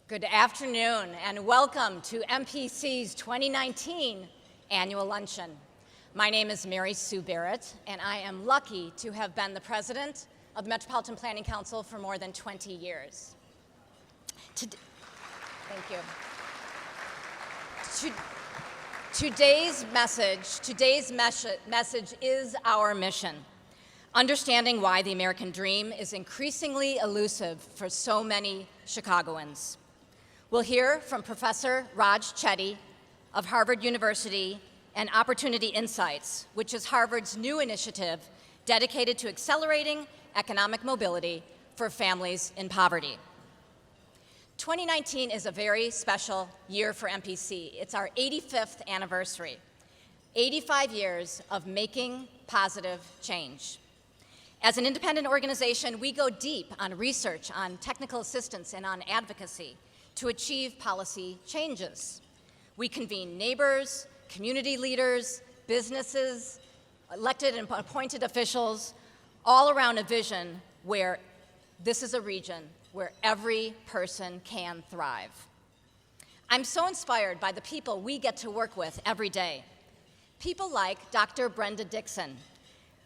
Good afternoon and welcome to MPC's 2019 Annual Luncheon. My name is Mary Sue Barrett and I am lucky to have been the president of the Metropolitan Planning Council for more than 20 years. Thank you. Today's message is our mission, understanding why the American dream is increasingly elusive for so many Chicagoans. We'll hear from Professor Raj Chetty of Harvard University and Opportunity Insights, which is Harvard's new initiative dedicated to accelerating economic mobility for families in poverty. 2019 is a very special year for MPC. It's our 85th anniversary, 85 years of making positive change. As an independent organization, we go deep on research, on technical assistance, and on advocacy to achieve policy changes. We convene neighbors, community leaders, businesses, elected and appointed officials, all around a vision where this is a region where every person can thrive. I'm so inspired by the people we get to work with every day. People like Dr. Brenda Dixon,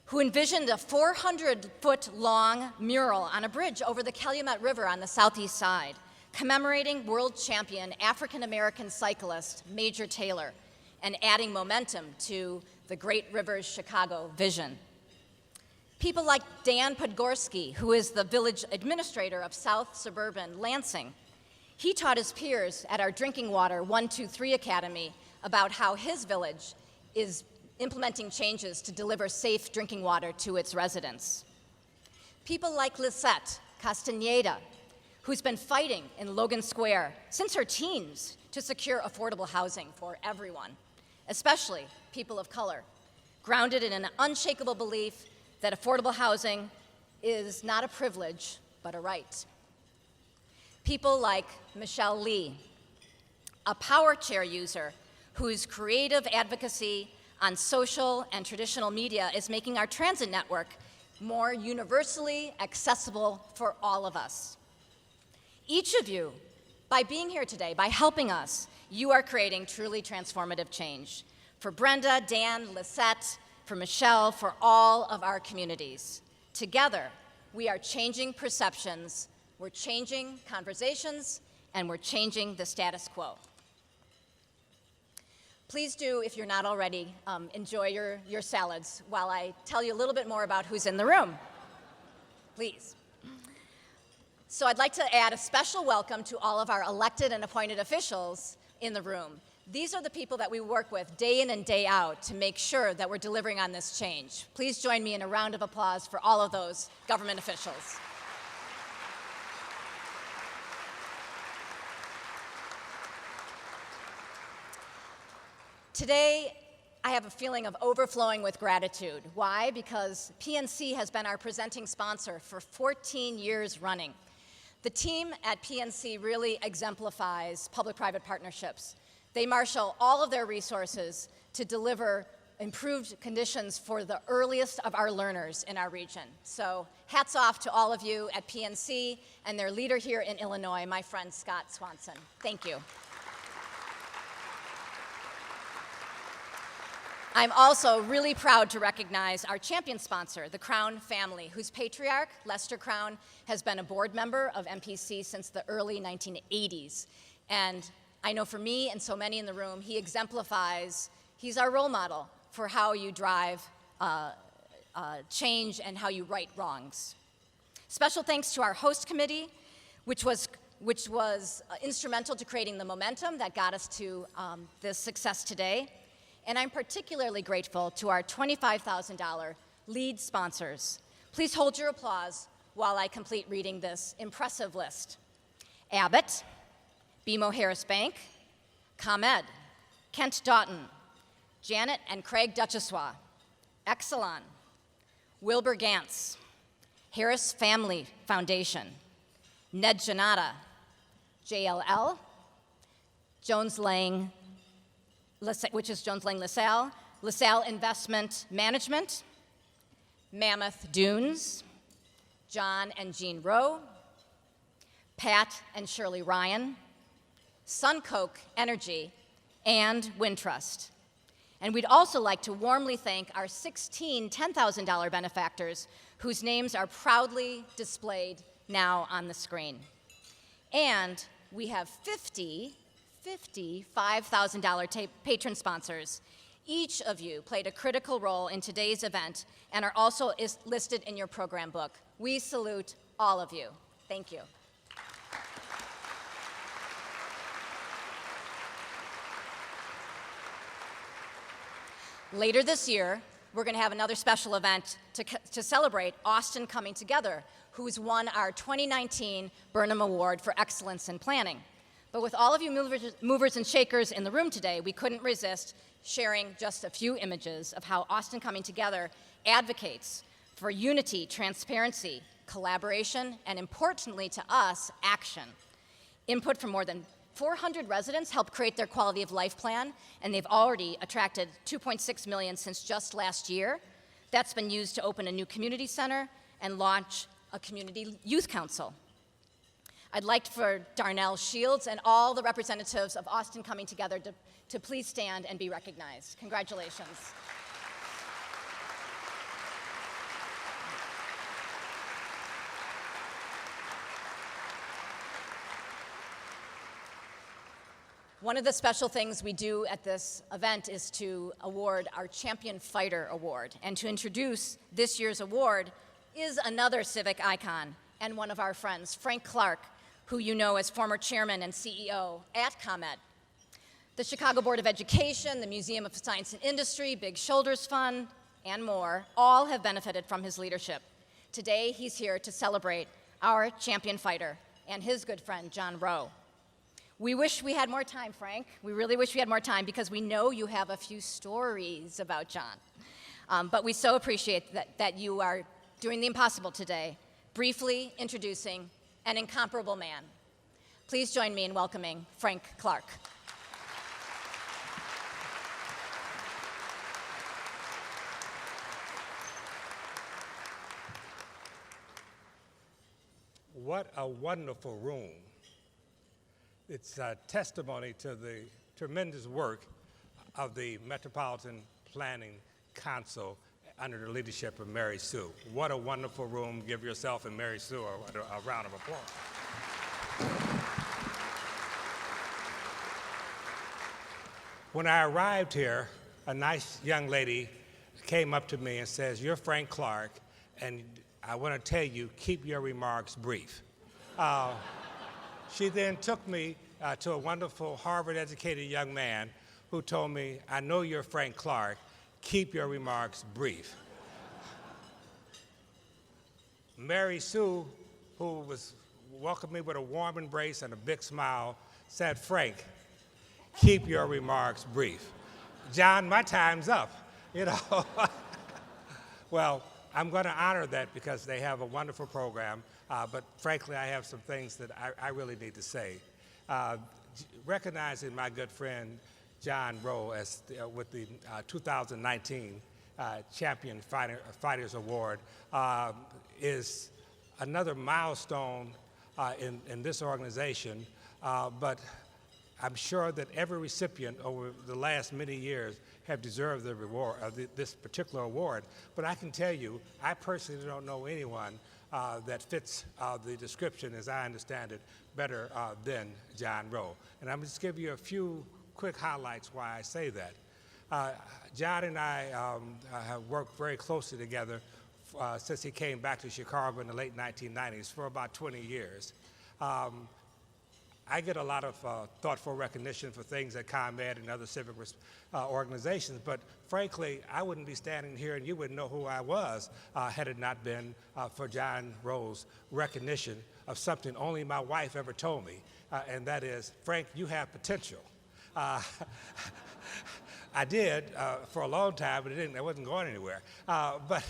who envisioned a 400-foot-long mural on a bridge over the Calumet River on the southeast side, commemorating world champion African-American cyclist Major Taylor and adding momentum to the Great Rivers Chicago vision. People like Dan Podgorski, who is the village administrator of South Suburban Lansing. He taught his peers at our Drinking Water 1-2-3 Academy about how his village is implementing changes to deliver safe drinking water to its residents. People like Lisette Castaneda, who's been fighting in Logan Square since her teens to secure affordable housing for everyone, especially people of color, grounded in an unshakable belief that affordable housing is not a privilege, but a right. People like Michelle Lee, a power chair user whose creative advocacy on social and traditional media is making our transit network more universally accessible for all of us. Each of you, by being here today, by helping us, you are creating truly transformative change. For Brenda, Dan, Lisette, for Michelle, for all of our communities. Together, we are changing perceptions, we're changing conversations, and we're changing the status quo. Please do, if you're not already, enjoy your salads while I tell you a little bit more about who's in the room. Please. So I'd like to add a special welcome to all of our elected and appointed officials in the room. These are the people that we work with day in and day out to make sure that we're delivering on this change. Please join me in a round of applause for all of those government officials. Today, I have a feeling of overflowing with gratitude. Why? Because PNC has been our presenting sponsor for 14 years running. The team at PNC really exemplifies public-private partnerships. They marshal all of their resources to deliver improved conditions for the earliest of our learners in our region. So hats off to all of you at PNC and their leader here in Illinois, my friend Scott Swanson. Thank you. I'm also really proud to recognize our champion sponsor, the Crown family, whose patriarch, Lester Crown, has been a board member of MPC since the early 1980s. And I know for me and so many in the room, he exemplifies, he's our role model for how you drive change and how you right wrongs. Special thanks to our host committee, which was instrumental to creating the momentum that got us to this success today. And I'm particularly grateful to our $25,000 lead sponsors. Please hold your applause while I complete reading this impressive list. Abbott, BMO Harris Bank, ComEd, Kent Doughton, Janet and Craig Duchessois, Exelon, Wilbur Gantz, Harris Family Foundation, Ned Janata, JLL, Jones Lang, which is Jones Lang LaSalle, LaSalle Investment Management, Mammoth Dunes, John and Jean Rowe, Pat and Shirley Ryan, SunCoke Energy, and Wintrust. And we'd also like to warmly thank our 16 $10,000 benefactors whose names are proudly displayed now on the screen. And we have 50 $5,000 patron sponsors. Each of you played a critical role in today's event and are also listed in your program book. We salute all of you. Thank you. Later this year, we're going to have another special event to celebrate Austin Coming Together, who's won our 2019 Burnham Award for Excellence in Planning. But with all of you movers and shakers in the room today, we couldn't resist sharing just a few images of how Austin Coming Together advocates for unity, transparency, collaboration, and importantly to us, action. Input from more than 400 residents helped create their quality of life plan, and they've already attracted $2.6 million since just last year. That's been used to open a new community center and launch a community youth council. I'd like for Darnell Shields and all the representatives of Austin Coming Together to please stand and be recognized. Congratulations. One of the special things we do at this event is to award our Champion Fighter Award. And to introduce this year's award is another civic icon and one of our friends, Frank Clark, who you know as former chairman and CEO at ComEd. The Chicago Board of Education, the Museum of Science and Industry, Big Shoulders Fund, and more, all have benefited from his leadership. Today, he's here to celebrate our champion fighter and his good friend, John Rowe. We wish we had more time, Frank. We really wish we had more time because we know you have a few stories about John. But we so appreciate that you are doing the impossible today, briefly introducing an incomparable man. Please join me in welcoming Frank Clark. What a wonderful room. It's a testimony to the tremendous work of the Metropolitan Planning Council under the leadership of Mary Sue. What a wonderful room. Give yourself and Mary Sue a round of applause. When I arrived here, a nice young lady came up to me and says, "You're Frank Clark, and I want to tell you, keep your remarks brief." She then took me to a wonderful Harvard-educated young man who told me, "I know you're Frank Clark, keep your remarks brief." Mary Sue, who welcomed me with a warm embrace and a big smile, said, "Frank, keep your remarks brief." John, my time's up, you know. Well, I'm going to honor that because they have a wonderful program, but frankly, I have some things that I really need to say. Recognizing my good friend John Rowe with the 2019 Champion Fighters Award is another milestone in this organization, but I'm sure that every recipient over the last many years have deserved the reward of this particular award. But I can tell you, I personally don't know anyone that fits the description, as I understand it, better than John Rowe. And I'm going to just give you a few quick highlights why I say that. John and I have worked very closely together since he came back to Chicago in the late 1990s for about 20 years. I get a lot of thoughtful recognition for things at ComEd and other civic organizations, but frankly, I wouldn't be standing here and you wouldn't know who I was had it not been for John Rowe's recognition of something only my wife ever told me, and that is, "Frank, you have potential." I did for a long time, but it wasn't going anywhere. But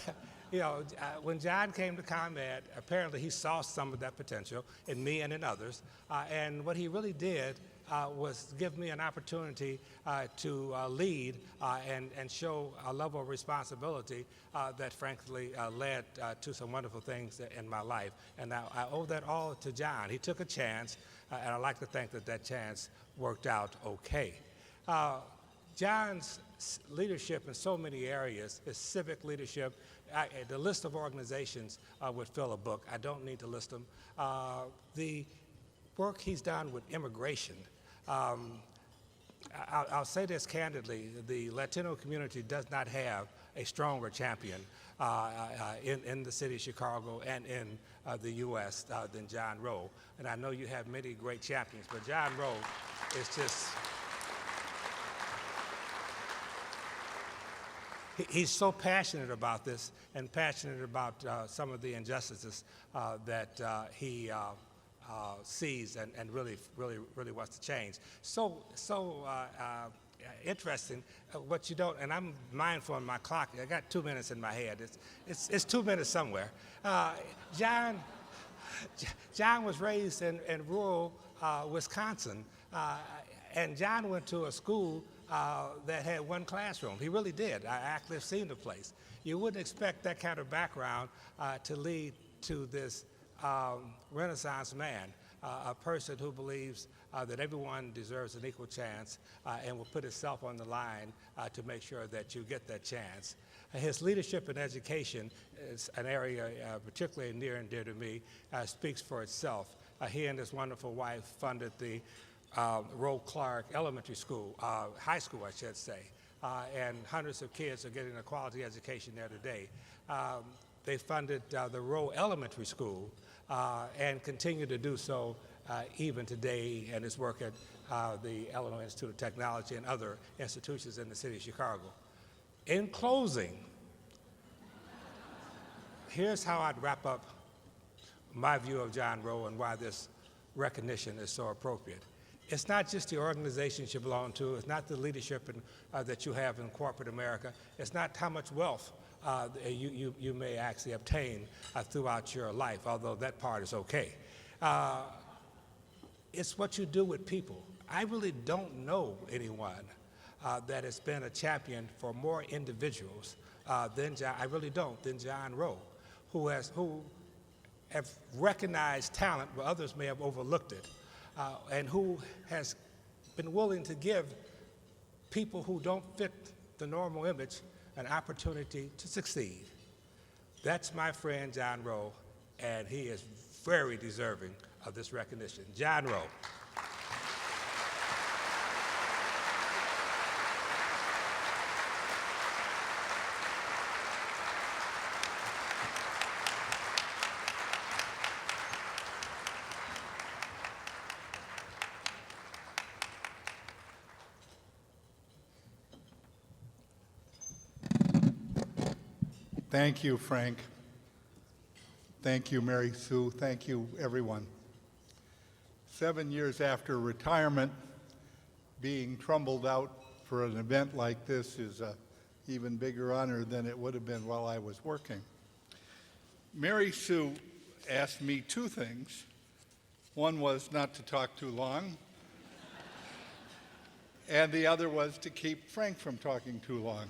you know, when John came to ComEd, apparently he saw some of that potential in me and in others. And what he really did was give me an opportunity to lead and show a level of responsibility that frankly led to some wonderful things in my life. And I owe that all to John. He took a chance, and I like to think that that chance worked out okay. John's leadership in so many areas, his civic leadership, the list of organizations would fill a book. I don't need to list them. The work he's done with immigration. I'll say this candidly, the Latino community does not have a stronger champion in the city of Chicago and in the U.S. Than John Rowe. And I know you have many great champions, but John Rowe is just, he's so passionate about this and passionate about some of the injustices that he sees and really wants to change. So interesting what you don't, and I'm mindful on my clock. I got 2 minutes in my head. It's 2 minutes somewhere. John was raised in rural Wisconsin, and John went to a school that had one classroom. He really did. I actually have seen the place. You wouldn't expect that kind of background to lead to this Renaissance man, a person who believes that everyone deserves an equal chance and will put himself on the line to make sure that you get that chance. His leadership in education is an area particularly near and dear to me, speaks for itself. He and his wonderful wife funded the Rowe Clark Elementary School, high school I should say, and hundreds of kids are getting a quality education there today. They funded the Rowe Elementary School and continue to do so even today, and his work at the Illinois Institute of Technology and other institutions in the city of Chicago. In closing, here's how I'd wrap up my view of John Rowe and why this recognition is so appropriate. It's not just the organizations you belong to, it's not the leadership that you have in corporate America, it's not how much wealth you may actually obtain throughout your life, although that part is okay. It's what you do with people. I really don't know anyone that has been a champion for more individuals than John, I really don't, than John Rowe, who have recognized talent where others may have overlooked it, and who has been willing to give people who don't fit the normal image an opportunity to succeed. That's my friend John Rowe, and he is very deserving of this recognition. John Rowe. Thank you, Frank. Thank you, Mary Sue. Thank you, everyone. 7 years after retirement, being trundled out for an event like this is an even bigger honor than it would have been while I was working. Mary Sue asked me two things. One was not to talk too long, and the other was to keep Frank from talking too long.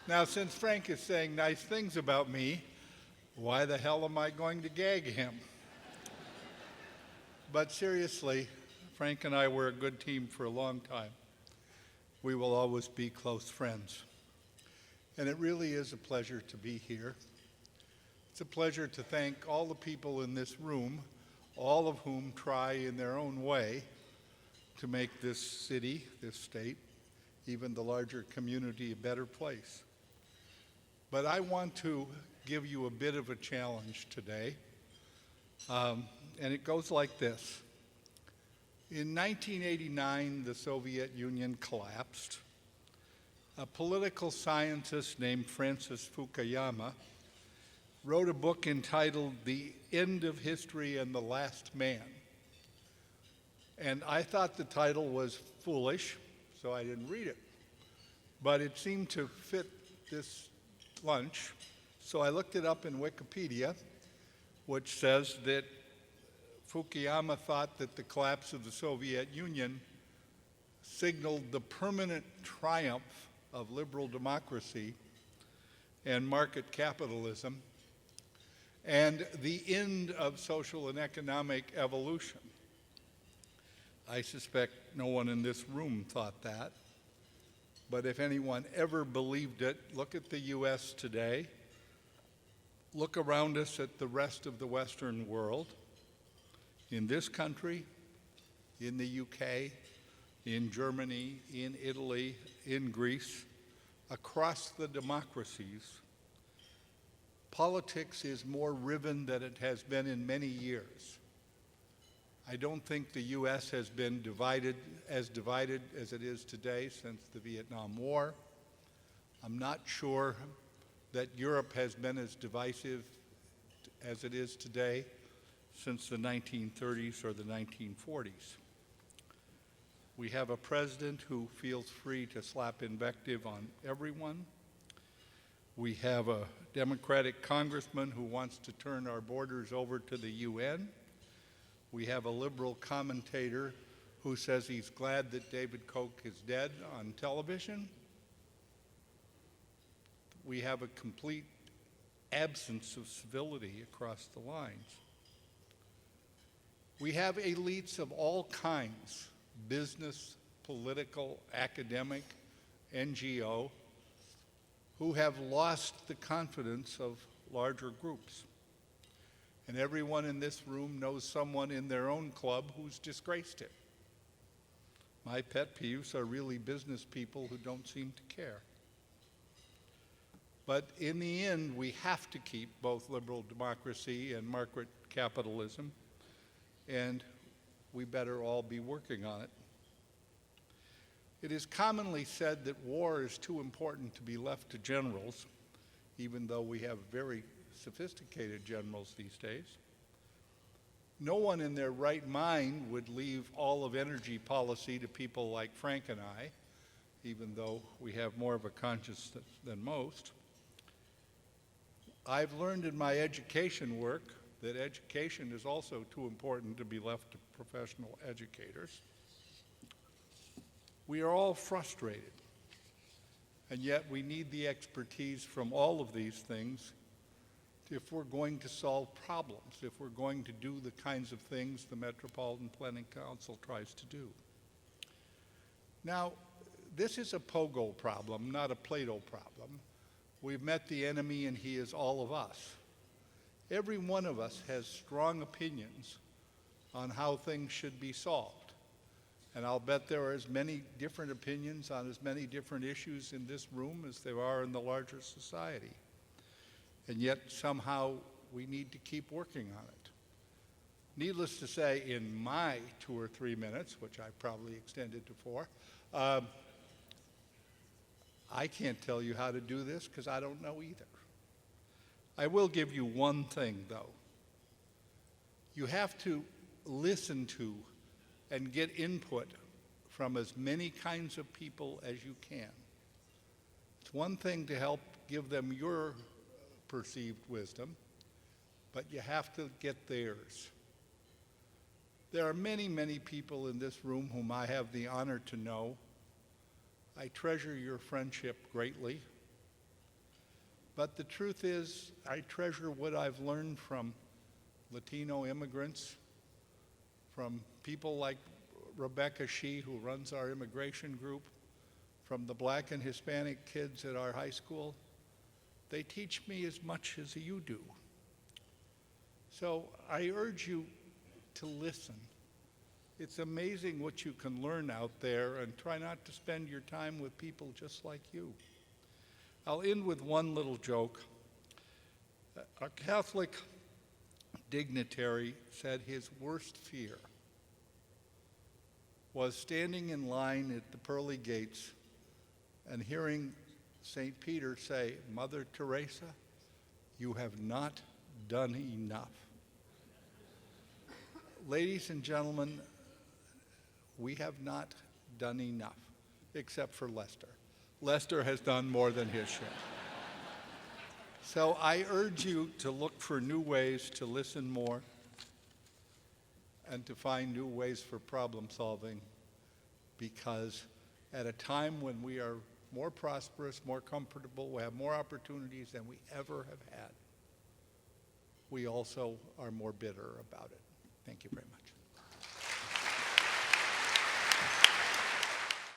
Now, since Frank is saying nice things about me, why the hell am I going to gag him? But seriously, Frank and I were a good team for a long time. We will always be close friends. And it really is a pleasure to be here. It's a pleasure to thank all the people in this room, all of whom try in their own way to make this city, this state, even the larger community a better place. But I want to give you a bit of a challenge today, and it goes like this. In 1989, the Soviet Union collapsed. A political scientist named Francis Fukuyama wrote a book entitled The End of History and the Last Man. And I thought the title was foolish, so I didn't read it. But it seemed to fit this lunch, so I looked it up in Wikipedia, which says that Fukuyama thought that the collapse of the Soviet Union signaled the permanent triumph of liberal democracy and market capitalism and the end of social and economic evolution. I suspect no one in this room thought that, but if anyone ever believed it, look at the US today, look around us at the rest of the Western world, in this country, in the UK, in Germany, in Italy, in Greece, across the democracies. Politics is more riven than it has been in many years. I don't think the US has been divided as it is today since the Vietnam War. I'm not sure that Europe has been as divisive as it is today since the 1930s or the 1940s. We have a president who feels free to slap invective on everyone. We have a Democratic congressman who wants to turn our borders over to the UN. We have a liberal commentator who says he's glad that David Koch is dead on television. We have a complete absence of civility across the lines. We have elites of all kinds, business, political, academic, NGO, who have lost the confidence of larger groups. And everyone in this room knows someone in their own club who's disgraced it. My pet peeves are really business people who don't seem to care. But in the end, we have to keep both liberal democracy and market capitalism, and we better all be working on it. It is commonly said that war is too important to be left to generals, even though we have very sophisticated generals these days. No one in their right mind would leave all of energy policy to people like Frank and I, even though we have more of a conscience than most. I've learned in my education work that education is also too important to be left to professional educators. We are all frustrated, and yet we need the expertise from all of these things if we're going to solve problems, if we're going to do the kinds of things the Metropolitan Planning Council tries to do. Now, this is a pogo problem, not a Plato problem. We've met the enemy and he is all of us. Every one of us has strong opinions on how things should be solved. And I'll bet there are as many different opinions on as many different issues in this room as there are in the larger society. And yet somehow we need to keep working on it. Needless to say, in my 2 or 3 minutes, which I probably extended to 4, I can't tell you how to do this because I don't know either. I will give you one thing, though. You have to listen to and get input from as many kinds of people as you can. It's one thing to help give them your perceived wisdom, but you have to get theirs. There are many, many people in this room whom I have the honor to know. I treasure your friendship greatly. But the truth is, I treasure what I've learned from Latino immigrants, from people like Rebecca Shee, who runs our immigration group, from the Black and Hispanic kids at our high school. They teach me as much as you do. So I urge you to listen. It's amazing what you can learn out there, and try not to spend your time with people just like you. I'll end with one little joke. A Catholic dignitary said his worst fear was standing in line at the pearly gates and hearing St. Peter say, "Mother Teresa, you have not done enough." Ladies and gentlemen, we have not done enough, except for Lester. Lester has done more than his share. So I urge you to look for new ways to listen more, and to find new ways for problem solving, because at a time when we are more prosperous, more comfortable, we have more opportunities than we ever have had, we also are more bitter about it. Thank you very much.